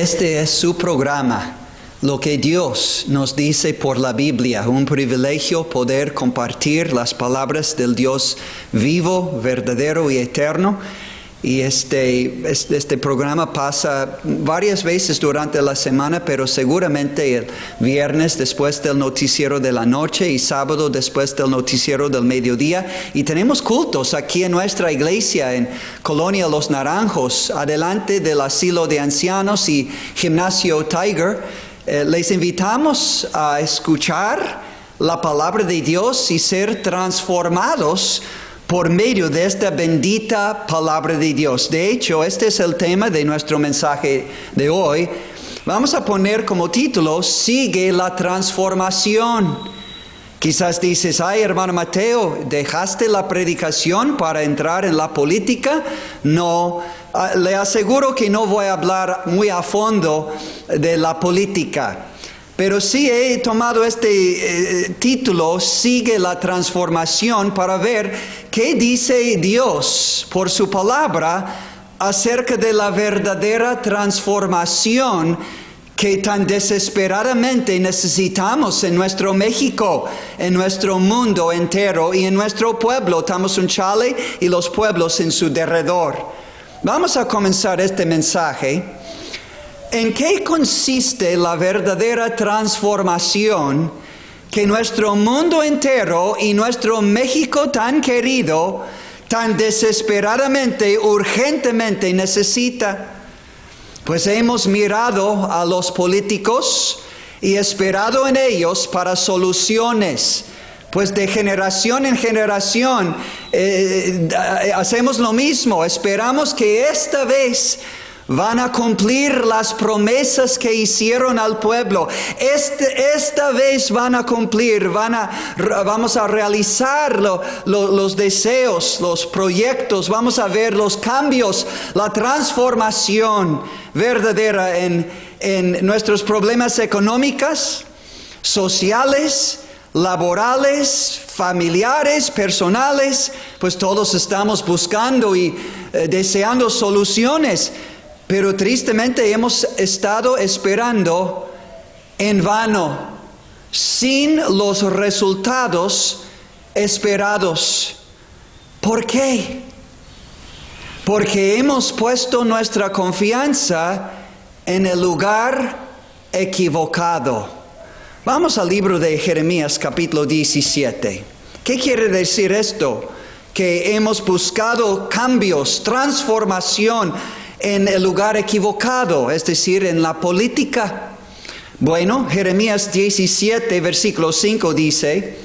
Este es su programa, lo que Dios nos dice por la Biblia. Un privilegio poder compartir las palabras del Dios vivo, verdadero y eterno. Y este programa pasa varias veces durante la semana, pero seguramente el viernes después del noticiero de la noche y sábado después del noticiero del mediodía. Y tenemos cultos aquí en nuestra iglesia en Colonia Los Naranjos, adelante del asilo de ancianos y gimnasio Tiger. Les invitamos a escuchar la palabra de Dios y ser transformados por medio de esta bendita palabra de Dios. De hecho, este es el tema de nuestro mensaje de hoy. Vamos a poner como título, Sigue la transformación. Quizás dices, ay hermano Mateo, ¿dejaste la predicación para entrar en la política? No, le aseguro que no voy a hablar muy a fondo de la política. Pero sí he tomado este título, Sigue la transformación, para ver qué dice Dios por su palabra acerca de la verdadera transformación que tan desesperadamente necesitamos en nuestro México, en nuestro mundo entero y en nuestro pueblo, Tamazunchale y los pueblos en su derredor. Vamos a comenzar este mensaje. ¿En qué consiste la verdadera transformación que nuestro mundo entero y nuestro México tan querido, tan desesperadamente, urgentemente necesita? Pues hemos mirado a los políticos y esperado en ellos para soluciones. Pues de generación en generación hacemos lo mismo, esperamos que esta vez van a cumplir las promesas que hicieron al pueblo. Esta vez van a cumplir, vamos a realizar los deseos, los proyectos, vamos a ver los cambios, la transformación verdadera en nuestros problemas económicos, sociales, laborales, familiares, personales. Pues todos estamos buscando y deseando soluciones. Pero tristemente hemos estado esperando en vano, sin los resultados esperados. ¿Por qué? Porque hemos puesto nuestra confianza en el lugar equivocado. Vamos al libro de Jeremías, capítulo 17. ¿Qué quiere decir esto? Que hemos buscado cambios, transformación en el lugar equivocado, es decir, en la política. Bueno, Jeremías 17, versículo 5 dice,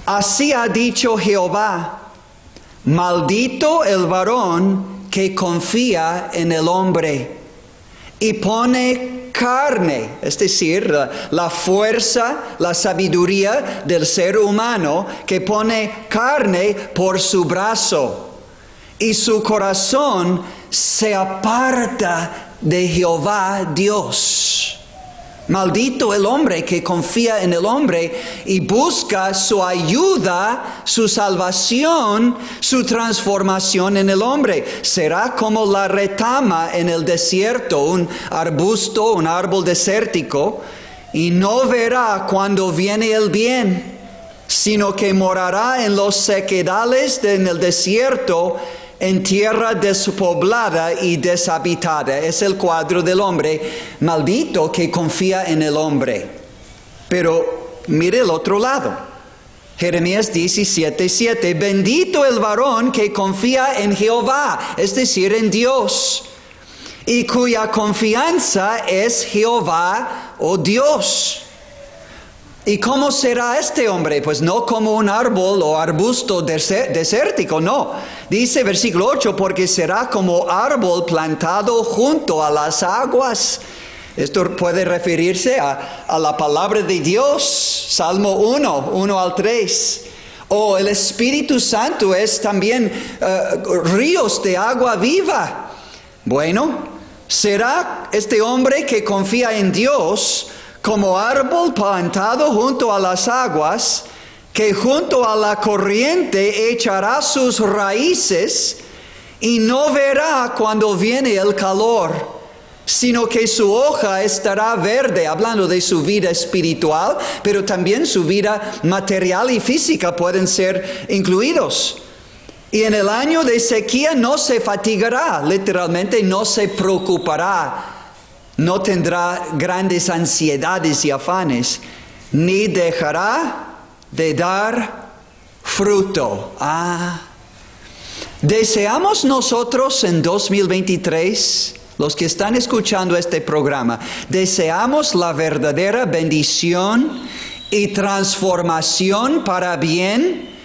así ha dicho Jehová, maldito el varón que confía en el hombre y pone carne, es decir, la fuerza, la sabiduría del ser humano, que pone carne por su brazo. Y su corazón se aparta de Jehová Dios. Maldito el hombre que confía en el hombre y busca su ayuda, su salvación, su transformación en el hombre. Será como la retama en el desierto, un arbusto, un árbol desértico, y no verá cuando viene el bien, sino que morará en los sequedales en el desierto, en tierra despoblada y deshabitada. Es el cuadro del hombre maldito que confía en el hombre. Pero mire el otro lado. Jeremías 17:7. Bendito el varón que confía en Jehová, es decir, en Dios, y cuya confianza es Jehová o Dios. ¿Y cómo será este hombre? Pues no como un árbol o arbusto desértico, no. Dice versículo 8, porque será como árbol plantado junto a las aguas. Esto puede referirse a la palabra de Dios, Salmo 1 al 3. O el Espíritu Santo es también ríos de agua viva. Bueno, será este hombre que confía en Dios como árbol plantado junto a las aguas, que junto a la corriente echará sus raíces y no verá cuando viene el calor, sino que su hoja estará verde, hablando de su vida espiritual, pero también su vida material y física pueden ser incluidos. Y en el año de sequía no se fatigará, literalmente no se preocupará, no tendrá grandes ansiedades y afanes, ni dejará de dar fruto. Deseamos nosotros en 2023, los que están escuchando este programa, deseamos la verdadera bendición y transformación para bien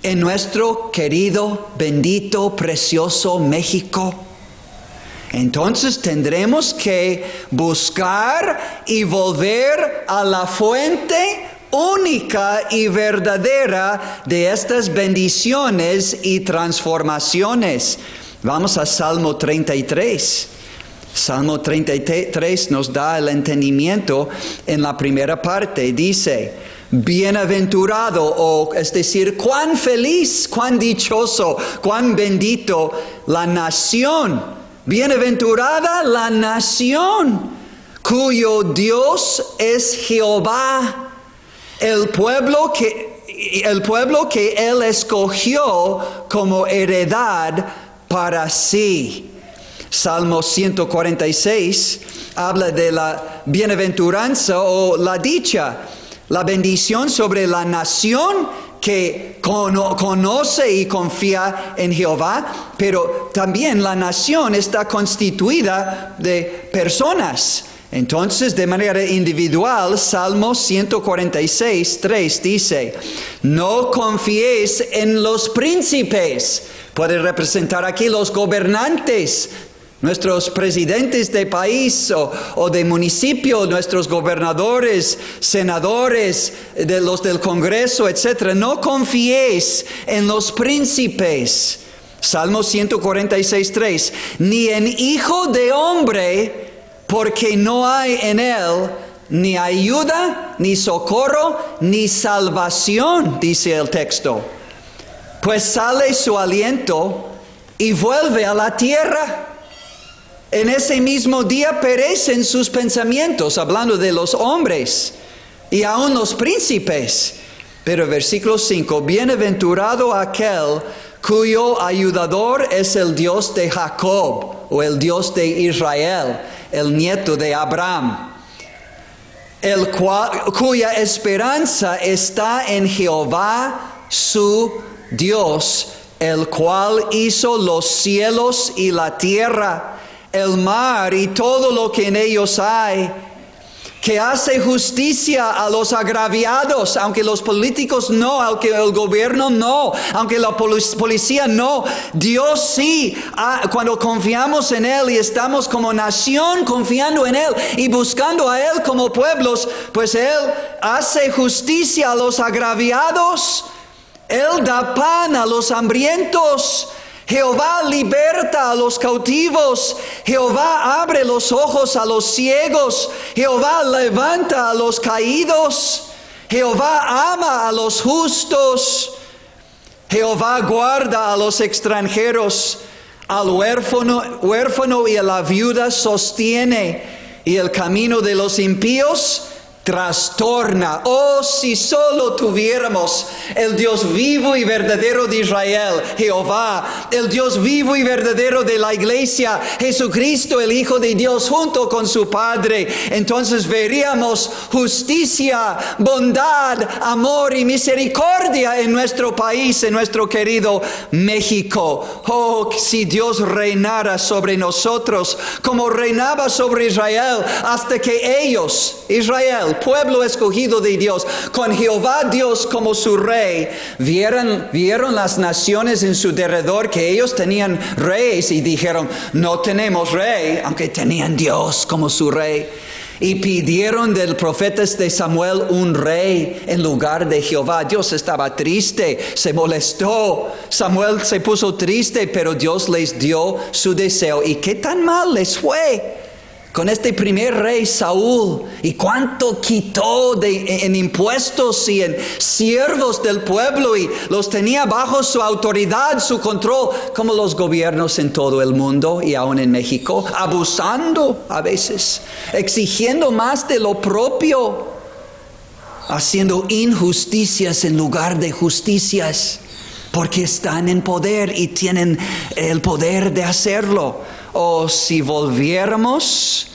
en nuestro querido, bendito, precioso México. Entonces tendremos que buscar y volver a la fuente única y verdadera de estas bendiciones y transformaciones. Vamos a Salmo 33. Salmo 33 nos da el entendimiento en la primera parte. Dice: bienaventurado, o es decir, cuán feliz, cuán dichoso, cuán bendito la nación. Bienaventurada la nación cuyo Dios es Jehová, el pueblo que Él escogió como heredad para sí. Salmo 146 habla de la bienaventuranza o la dicha, la bendición sobre la nación que conoce y confía en Jehová, pero también la nación está constituida de personas. Entonces, de manera individual, Salmo 146, 3 dice: no confiéis en los príncipes. Puede representar aquí los gobernantes, nuestros presidentes de país o de municipio, nuestros gobernadores, senadores, de los del Congreso, etc. No confiéis en los príncipes. Salmo 146, 3. Ni en hijo de hombre, porque no hay en él ni ayuda, ni socorro, ni salvación, dice el texto. Pues sale su aliento y vuelve a la tierra. En ese mismo día perecen sus pensamientos, hablando de los hombres y aún los príncipes. Pero versículo 5, bienaventurado aquel cuyo ayudador es el Dios de Jacob, o el Dios de Israel, el nieto de Abraham, cuya esperanza está en Jehová su Dios, el cual hizo los cielos y la tierra, el mar y todo lo que en ellos hay, que hace justicia a los agraviados, aunque los políticos no, aunque el gobierno no, aunque la policía no. Dios sí, cuando confiamos en Él y estamos como nación confiando en Él y buscando a Él como pueblos, pues Él hace justicia a los agraviados, Él da pan a los hambrientos. Jehová liberta a los cautivos, Jehová abre los ojos a los ciegos, Jehová levanta a los caídos, Jehová ama a los justos, Jehová guarda a los extranjeros, al huérfano y a la viuda sostiene, y el camino de los impíos trastorna. Oh, si solo tuviéramos el Dios vivo y verdadero de Israel, Jehová, el Dios vivo y verdadero de la iglesia, Jesucristo, el Hijo de Dios, junto con su Padre, entonces veríamos justicia, bondad, amor y misericordia en nuestro país, en nuestro querido México. Oh, si Dios reinara sobre nosotros como reinaba sobre Israel, hasta que ellos, Israel, pueblo escogido de Dios, con Jehová Dios como su rey, vieron las naciones en su derredor que ellos tenían reyes y dijeron: no tenemos rey, aunque tenían Dios como su rey. Y pidieron del profeta de Samuel un rey en lugar de Jehová. Dios estaba triste, se molestó. Samuel se puso triste, pero Dios les dio su deseo. ¿Y qué tan mal les fue? con este primer rey Saúl, y cuánto quitó en impuestos y en siervos del pueblo, y los tenía bajo su autoridad, su control, como los gobiernos en todo el mundo y aún en México, abusando a veces, exigiendo más de lo propio, haciendo injusticias en lugar de justicias, porque están en poder y tienen el poder de hacerlo. O si volviéramos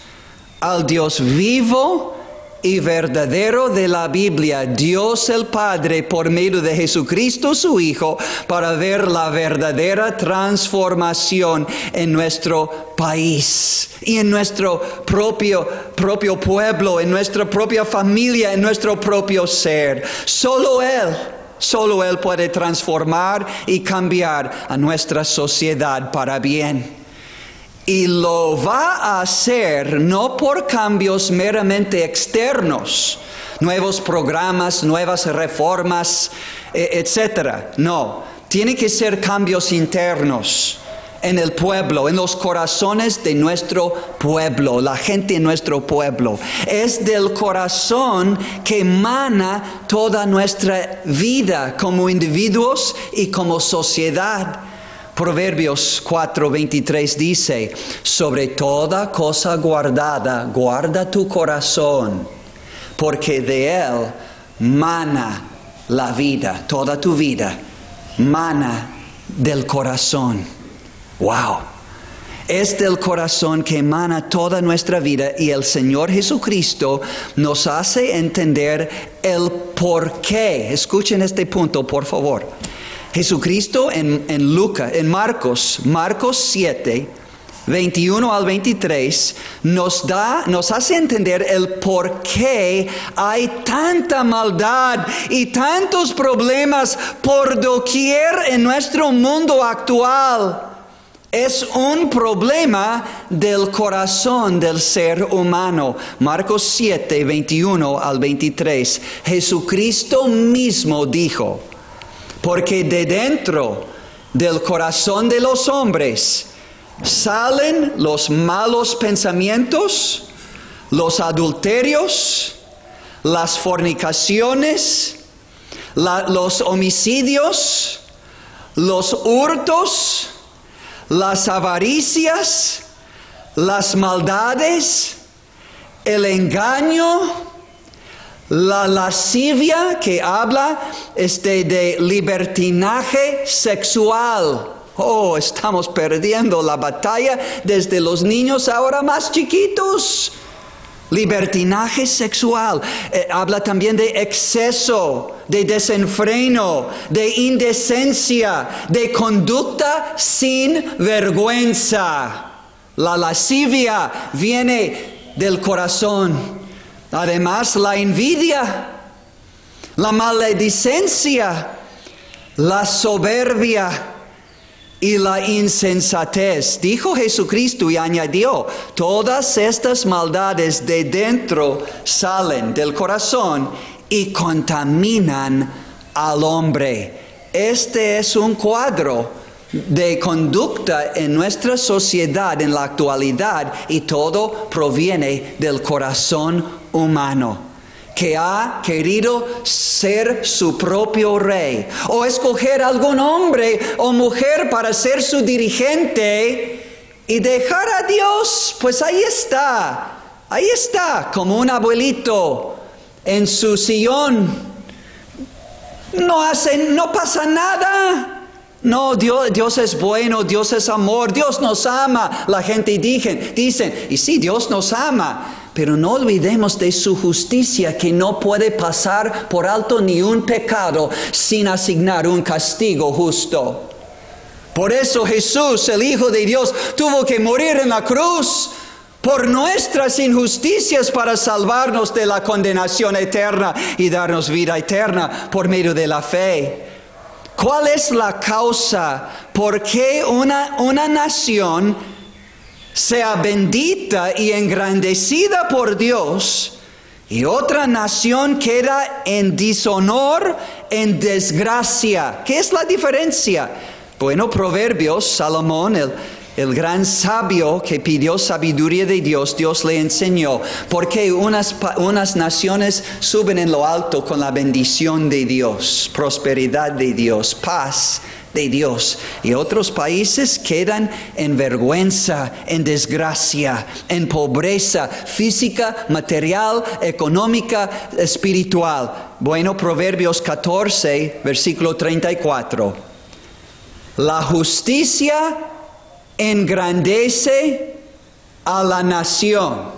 al Dios vivo y verdadero de la Biblia, Dios el Padre, por medio de Jesucristo su Hijo, para ver la verdadera transformación en nuestro país y en nuestro propio pueblo, en nuestra propia familia, en nuestro propio ser. Solo Él puede transformar y cambiar a nuestra sociedad para bien. Y lo va a hacer no por cambios meramente externos, nuevos programas, nuevas reformas, etc. No, tiene que ser cambios internos en el pueblo, en los corazones de nuestro pueblo, la gente en nuestro pueblo. Es del corazón que emana toda nuestra vida como individuos y como sociedad. Proverbios 4:23 dice: sobre toda cosa guardada, guarda tu corazón, porque de él mana la vida, toda tu vida, mana del corazón. ¡Wow! Es del corazón que emana toda nuestra vida, y el Señor Jesucristo nos hace entender el por qué. Escuchen este punto, por favor. Jesucristo en Marcos 7, 21 al 23, nos hace entender el por qué hay tanta maldad y tantos problemas por doquier en nuestro mundo actual. Es un problema del corazón del ser humano. Marcos 7, 21 al 23. Jesucristo mismo dijo: porque de dentro del corazón de los hombres salen los malos pensamientos, los adulterios, las fornicaciones, los homicidios, los hurtos, las avaricias, las maldades, el engaño, la lascivia, que habla de libertinaje sexual. Oh, estamos perdiendo la batalla desde los niños ahora más chiquitos. Libertinaje sexual. Habla también de exceso, de desenfreno, de indecencia, de conducta sin vergüenza. La lascivia viene del corazón. Además, la envidia, la maledicencia, la soberbia y la insensatez. Dijo Jesucristo y añadió: todas estas maldades de dentro salen del corazón y contaminan al hombre. Este es un cuadro de conducta en nuestra sociedad en la actualidad, y todo proviene del corazón humano, que ha querido ser su propio rey, o escoger algún hombre o mujer para ser su dirigente y dejar a Dios. Pues ahí está, como un abuelito en su sillón. No pasa nada. No, Dios es bueno, Dios es amor, Dios nos ama. La gente dicen, y sí, Dios nos ama, pero no olvidemos de su justicia, que no puede pasar por alto ni un pecado sin asignar un castigo justo. Por eso Jesús, el Hijo de Dios, tuvo que morir en la cruz por nuestras injusticias, para salvarnos de la condenación eterna y darnos vida eterna por medio de la fe. ¿Cuál es la causa por qué una nación sea bendita y engrandecida por Dios y otra nación queda en deshonor, en desgracia? ¿Qué es la diferencia? Bueno, Proverbios, Salomón, el gran sabio que pidió sabiduría de Dios, Dios le enseñó por qué unas naciones suben en lo alto con la bendición de Dios, prosperidad de Dios, paz de Dios, y otros países quedan en vergüenza, en desgracia, en pobreza física, material, económica, espiritual. Bueno, Proverbios 14, versículo 34. La justicia engrandece a la nación,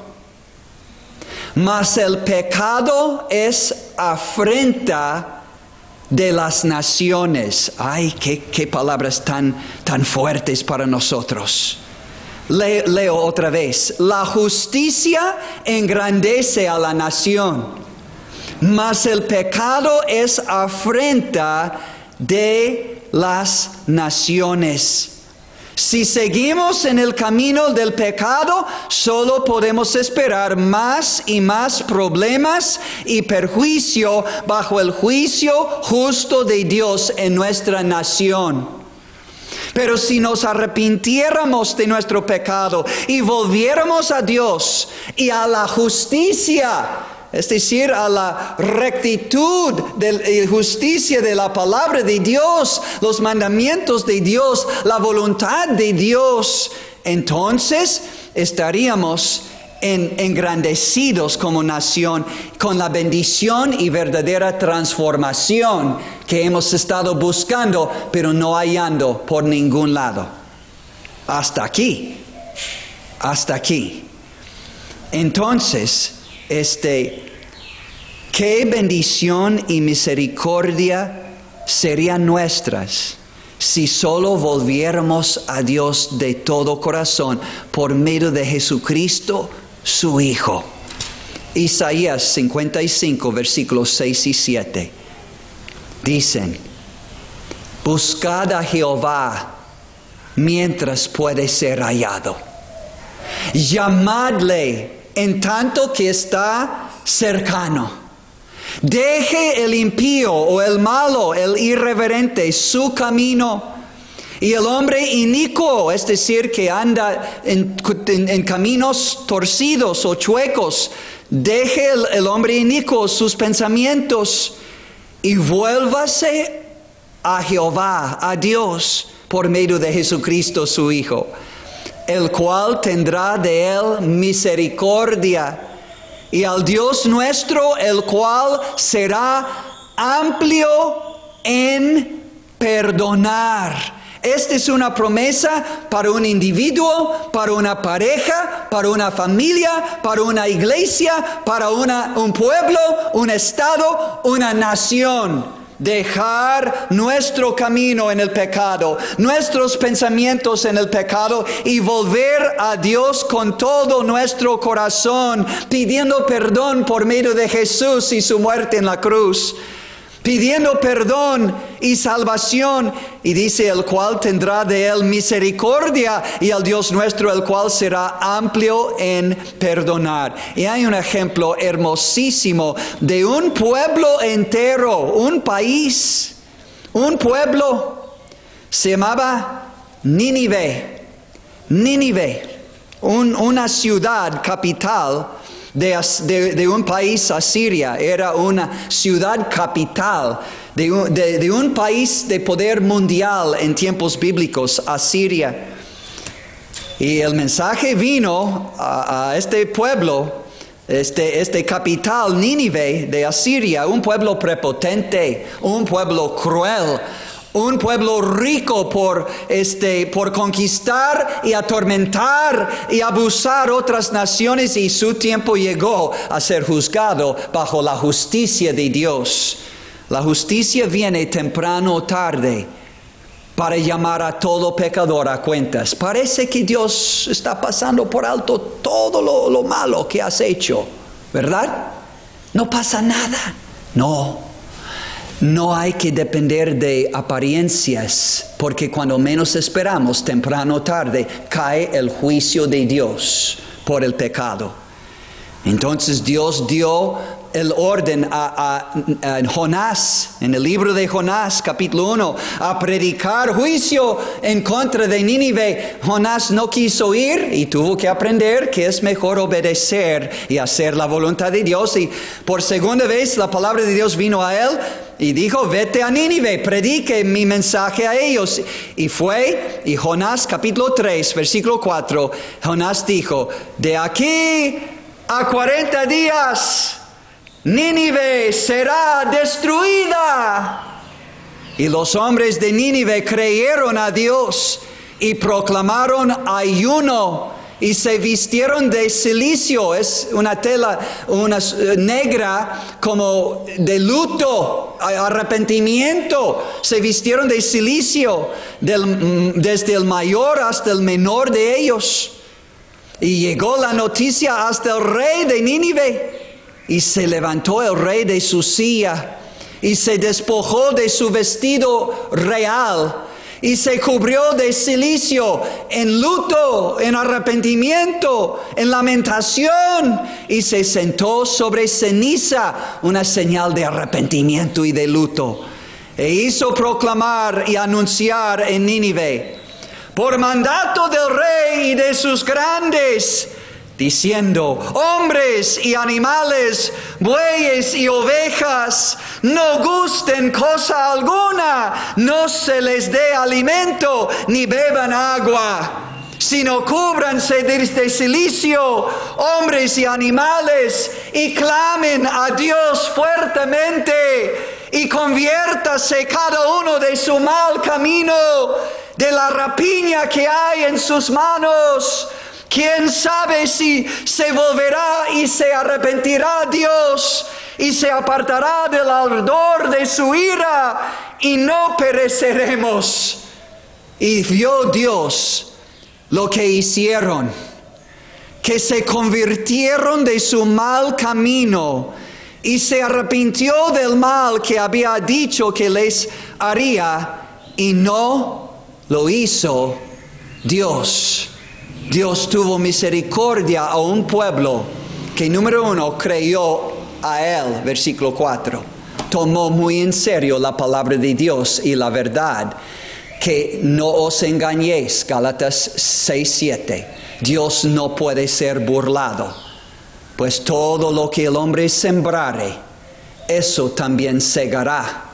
mas el pecado es afrenta de las naciones. Ay, qué palabras tan fuertes para nosotros. Leo otra vez. La justicia engrandece a la nación, mas el pecado es afrenta de las naciones. Si seguimos en el camino del pecado, solo podemos esperar más y más problemas y perjuicio bajo el juicio justo de Dios en nuestra nación. Pero si nos arrepintiéramos de nuestro pecado y volviéramos a Dios y a la justicia, es decir, a la rectitud y justicia de la palabra de Dios, los mandamientos de Dios, la voluntad de Dios, entonces estaríamos engrandecidos como nación con la bendición y verdadera transformación que hemos estado buscando, pero no hallando por ningún lado. Hasta aquí. Entonces, qué bendición y misericordia serían nuestras si solo volviéramos a Dios de todo corazón por medio de Jesucristo, su Hijo. Isaías 55, versículos 6 y 7. Dicen: buscad a Jehová mientras puede ser hallado. Llamadle en tanto que está cercano. Deje el impío o el malo, el irreverente, su camino, y el hombre inicuo, es decir, que anda en caminos torcidos o chuecos, deje el hombre inicuo sus pensamientos y vuélvase a Jehová, a Dios, por medio de Jesucristo su Hijo, el cual tendrá de él misericordia, y al Dios nuestro, el cual será amplio en perdonar. Esta es una promesa para un individuo, para una pareja, para una familia, para una iglesia, para un pueblo, un estado, una nación. Dejar nuestro camino en el pecado, nuestros pensamientos en el pecado, y volver a Dios con todo nuestro corazón, pidiendo perdón por medio de Jesús y su muerte en la cruz. Pidiendo perdón y salvación, y dice: el cual tendrá de él misericordia, y al Dios nuestro, el cual será amplio en perdonar. Y hay un ejemplo hermosísimo de un pueblo entero, un país, un pueblo, se llamaba Nínive, una ciudad capital de un país, Asiria. Era una ciudad capital de un país de poder mundial en tiempos bíblicos, Asiria. Y el mensaje vino a este pueblo, este capital, Nínive de Asiria, un pueblo prepotente, un pueblo cruel, un pueblo rico por conquistar y atormentar y abusar otras naciones, y su tiempo llegó a ser juzgado bajo la justicia de Dios. La justicia viene temprano o tarde para llamar a todo pecador a cuentas. Parece que Dios está pasando por alto todo lo malo que has hecho, ¿verdad? No pasa nada. No hay que depender de apariencias, porque cuando menos esperamos, temprano o tarde, cae el juicio de Dios por el pecado. Entonces Dios dio el orden a Jonás, en el libro de Jonás, capítulo 1, a predicar juicio en contra de Nínive. Jonás no quiso ir y tuvo que aprender que es mejor obedecer y hacer la voluntad de Dios. Y por segunda vez la palabra de Dios vino a él y dijo: vete a Nínive, predique mi mensaje a ellos. Y fue, y Jonás capítulo 3, versículo 4, Jonás dijo: de aquí a 40 días Nínive será destruida. Y los hombres de Nínive creyeron a Dios y proclamaron ayuno y se vistieron de cilicio. Es una tela negra como de luto, arrepentimiento. Se vistieron de cilicio desde el mayor hasta el menor de ellos. Y llegó la noticia hasta el rey de Nínive. Y se levantó el rey de su silla y se despojó de su vestido real y se cubrió de cilicio, en luto, en arrepentimiento, en lamentación, y se sentó sobre ceniza, una señal de arrepentimiento y de luto. E hizo proclamar y anunciar en Nínive, por mandato del rey y de sus grandes, diciendo: hombres y animales, bueyes y ovejas, no gusten cosa alguna, no se les dé alimento, ni beban agua, sino cúbranse de cilicio, hombres y animales, y clamen a Dios fuertemente, y conviértase cada uno de su mal camino, de la rapiña que hay en sus manos. ¿Quién sabe si se volverá y se arrepentirá Dios y se apartará del ardor de su ira y no pereceremos? Y vio Dios lo que hicieron, que se convirtieron de su mal camino y se arrepintió del mal que había dicho que les haría, y no lo hizo Dios. Dios tuvo misericordia a un pueblo que, número 1, creyó a Él, versículo 4. Tomó muy en serio la palabra de Dios y la verdad. Que no os engañéis, Gálatas 6:7. Dios no puede ser burlado, pues todo lo que el hombre sembrare, eso también segará.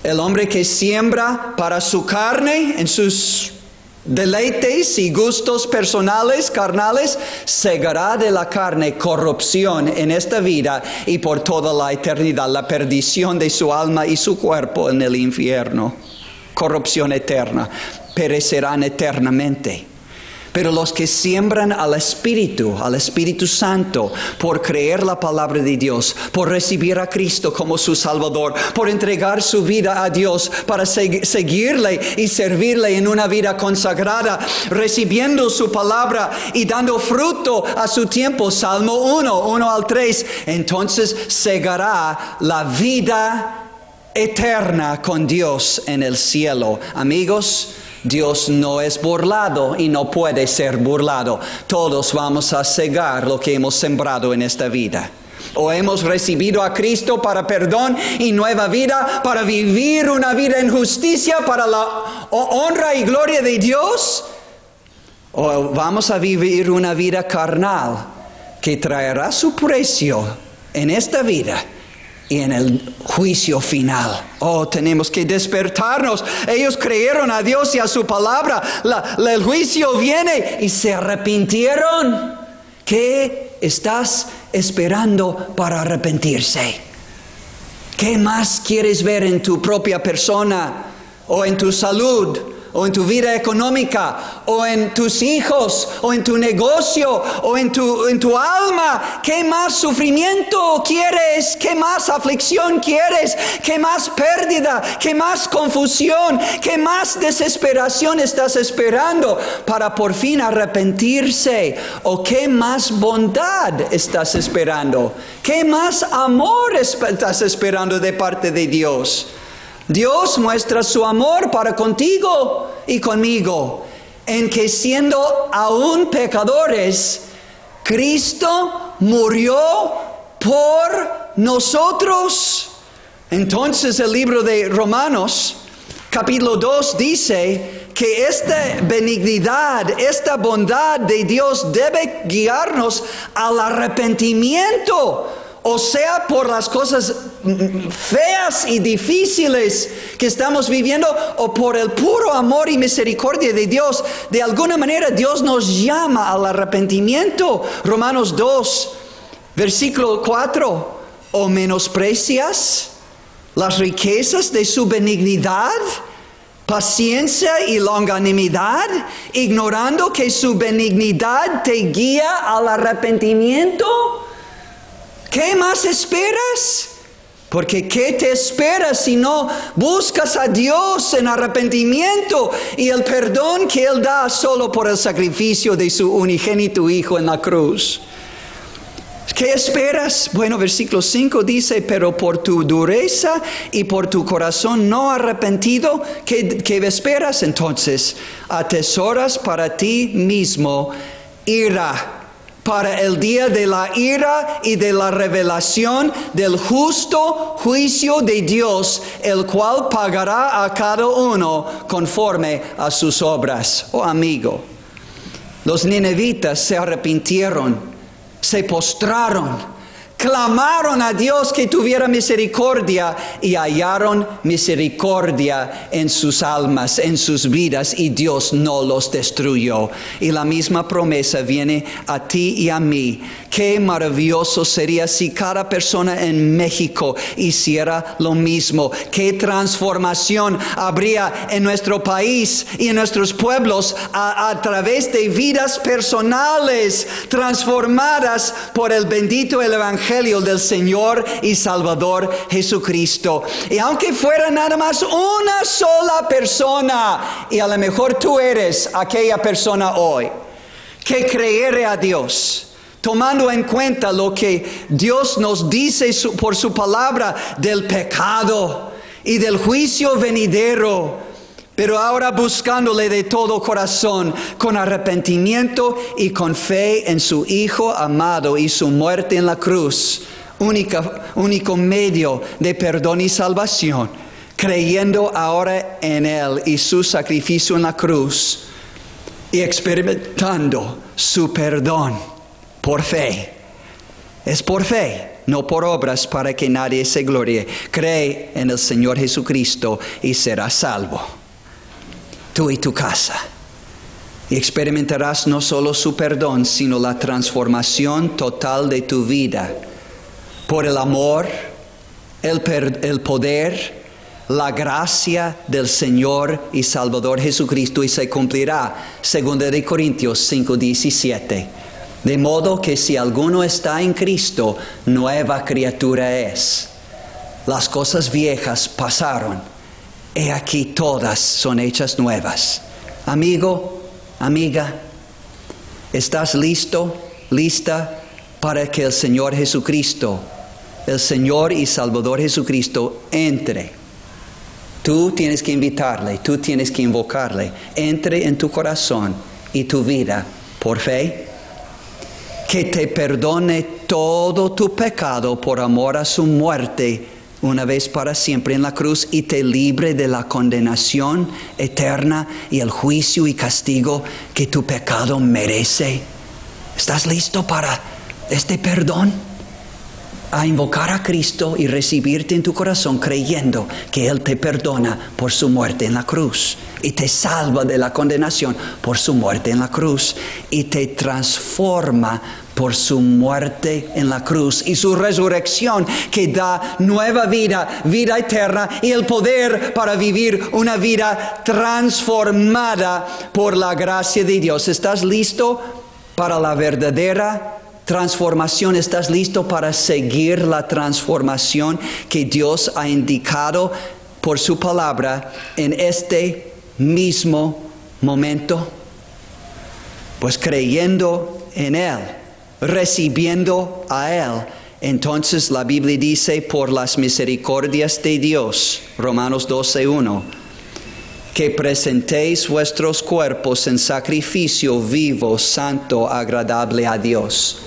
El hombre que siembra para su carne, en sus deleites y gustos personales, carnales, segará de la carne corrupción en esta vida y por toda la eternidad, la perdición de su alma y su cuerpo en el infierno. Corrupción eterna, perecerán eternamente. Pero los que siembran al Espíritu Santo, por creer la palabra de Dios, por recibir a Cristo como su Salvador, por entregar su vida a Dios para seguirle y servirle en una vida consagrada, recibiendo su palabra y dando fruto a su tiempo, Salmo 1:1-3, entonces segará la vida eterna con Dios en el cielo. Amigos, Dios no es burlado y no puede ser burlado. Todos vamos a segar lo que hemos sembrado en esta vida. O hemos recibido a Cristo para perdón y nueva vida, para vivir una vida en justicia, para la honra y gloria de Dios. O vamos a vivir una vida carnal que traerá su precio en esta vida y en el juicio final. Tenemos que despertarnos. Ellos creyeron a Dios y a su palabra. El juicio viene y se arrepintieron. ¿Qué estás esperando para arrepentirse? ¿Qué más quieres ver en tu propia persona, o en tu salud, o en tu vida económica, o en tus hijos, o en tu negocio, o en tu alma? ¿Qué más sufrimiento quieres? ¿Qué más aflicción quieres? ¿Qué más pérdida? ¿Qué más confusión? ¿Qué más desesperación estás esperando para por fin arrepentirse? ¿O qué más bondad estás esperando? ¿Qué más amor estás esperando de parte de Dios? Dios muestra su amor para contigo y conmigo, en que siendo aún pecadores, Cristo murió por nosotros, entonces el libro de Romanos, capítulo 2 dice que esta benignidad, esta bondad de Dios debe guiarnos al arrepentimiento. O sea, por las cosas feas y difíciles que estamos viviendo, o por el puro amor y misericordia de Dios. De alguna manera Dios nos llama al arrepentimiento. Romanos 2, versículo 4. ¿O menosprecias las riquezas de su benignidad, paciencia y longanimidad, ignorando que su benignidad te guía al arrepentimiento? ¿Qué más esperas? Porque ¿qué te esperas si no buscas a Dios en arrepentimiento y el perdón que Él da solo por el sacrificio de su unigénito Hijo en la cruz? ¿Qué esperas? Bueno, versículo 5 dice, pero por tu dureza y por tu corazón no arrepentido, ¿qué esperas? Entonces, atesoras para ti mismo ira, para el día de la ira y de la revelación del justo juicio de Dios, el cual pagará a cada uno conforme a sus obras. Oh amigo, los ninevitas se arrepintieron, se postraron, clamaron a Dios que tuviera misericordia y hallaron misericordia en sus almas, en sus vidas, y Dios no los destruyó. Y la misma promesa viene a ti y a mí. Qué maravilloso sería si cada persona en México hiciera lo mismo. Qué transformación habría en nuestro país y en nuestros pueblos a través de vidas personales transformadas por el bendito Evangelio del Señor y Salvador Jesucristo. Y aunque fuera nada más una sola persona, y a lo mejor tú eres aquella persona hoy, que creyere a Dios, tomando en cuenta lo que Dios nos dice por su palabra del pecado y del juicio venidero, pero ahora buscándole de todo corazón, con arrepentimiento y con fe en su Hijo amado y su muerte en la cruz, único medio de perdón y salvación, creyendo ahora en Él y su sacrificio en la cruz, y experimentando su perdón por fe. Es por fe, no por obras, para que nadie se gloríe. Cree en el Señor Jesucristo y serás salvo, tú y tu casa. Y experimentarás no solo su perdón, sino la transformación total de tu vida por el amor, el poder, la gracia del Señor y Salvador Jesucristo. Y se cumplirá 2 Corintios 5:17. De modo que si alguno está en Cristo, nueva criatura es. Las cosas viejas pasaron, he aquí todas son hechas nuevas. Amigo, amiga, ¿estás listo, lista para que el Señor Jesucristo, el Señor y Salvador Jesucristo, entre? Tú tienes que invitarle, tú tienes que invocarle, entre en tu corazón y tu vida por fe, que te perdone todo tu pecado por amor a su muerte una vez para siempre en la cruz, y te libre de la condenación eterna y el juicio y castigo que tu pecado merece. ¿Estás listo para este perdón? A invocar a Cristo y recibirte en tu corazón creyendo que Él te perdona por su muerte en la cruz y te salva de la condenación por su muerte en la cruz y te transforma por su muerte en la cruz y su resurrección, que da nueva vida, vida eterna, y el poder para vivir una vida transformada por la gracia de Dios. ¿Estás listo para la verdadera transformación? ¿Estás listo para seguir la transformación que Dios ha indicado por su palabra en este mismo momento? Pues creyendo en Él, recibiendo a Él, entonces la Biblia dice, por las misericordias de Dios, Romanos 12:1, que presentéis vuestros cuerpos en sacrificio vivo, santo, agradable a Dios.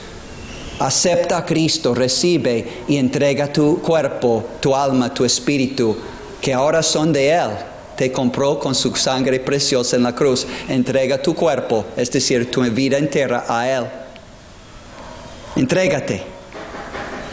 Acepta a Cristo, recibe y entrega tu cuerpo, tu alma, tu espíritu, que ahora son de Él. Te compró con su sangre preciosa en la cruz. Entrega tu cuerpo, es decir, tu vida entera a Él. Entrégate.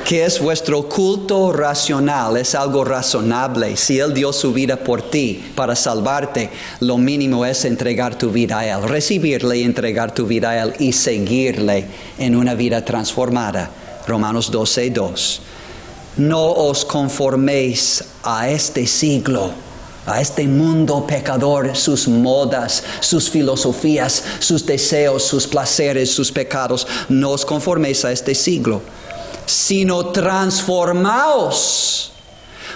¿Qué es vuestro culto racional? Es algo razonable. Si Él dio su vida por ti para salvarte, lo mínimo es entregar tu vida a Él, recibirle y entregar tu vida a Él y seguirle en una vida transformada. Romanos 12:2. No os conforméis a este siglo, a este mundo pecador, sus modas, sus filosofías, sus deseos, sus placeres, sus pecados. No os conforméis a este siglo, sino transformaos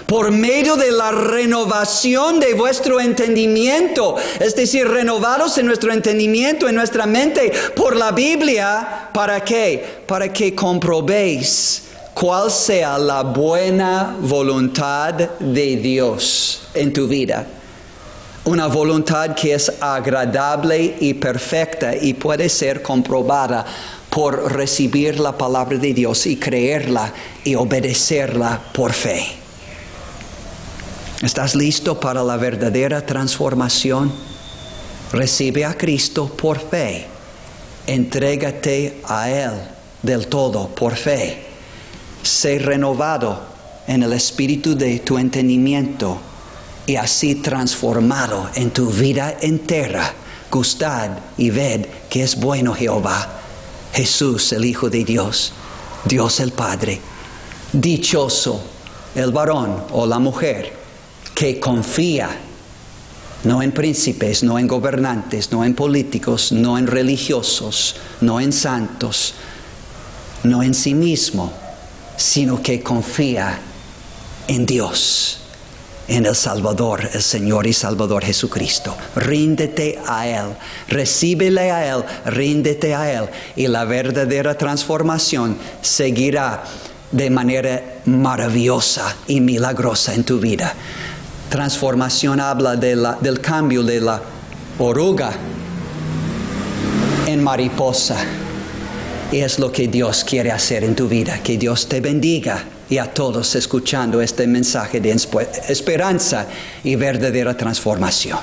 por medio de la renovación de vuestro entendimiento. Es decir, renovados en nuestro entendimiento, en nuestra mente, por la Biblia. ¿Para qué? Para que comprobéis cuál sea la buena voluntad de Dios en tu vida. Una voluntad que es agradable y perfecta y puede ser comprobada por recibir la palabra de Dios y creerla y obedecerla por fe. ¿Estás listo para la verdadera transformación? Recibe a Cristo por fe. Entrégate a Él del todo por fe. Sé renovado en el espíritu de tu entendimiento y así transformado en tu vida entera. Gustad y ved que es bueno Jehová. Jesús, el Hijo de Dios, Dios el Padre. Dichoso el varón o la mujer que confía, no en príncipes, no en gobernantes, no en políticos, no en religiosos, no en santos, no en sí mismo, sino que confía en Dios, en el Salvador, el Señor y Salvador Jesucristo. Ríndete a Él, recíbele a Él, ríndete a Él, y la verdadera transformación seguirá de manera maravillosa y milagrosa en tu vida. Transformación habla del cambio de la oruga en mariposa. Y es lo que Dios quiere hacer en tu vida. Que Dios te bendiga, y a todos escuchando este mensaje de esperanza y verdadera transformación.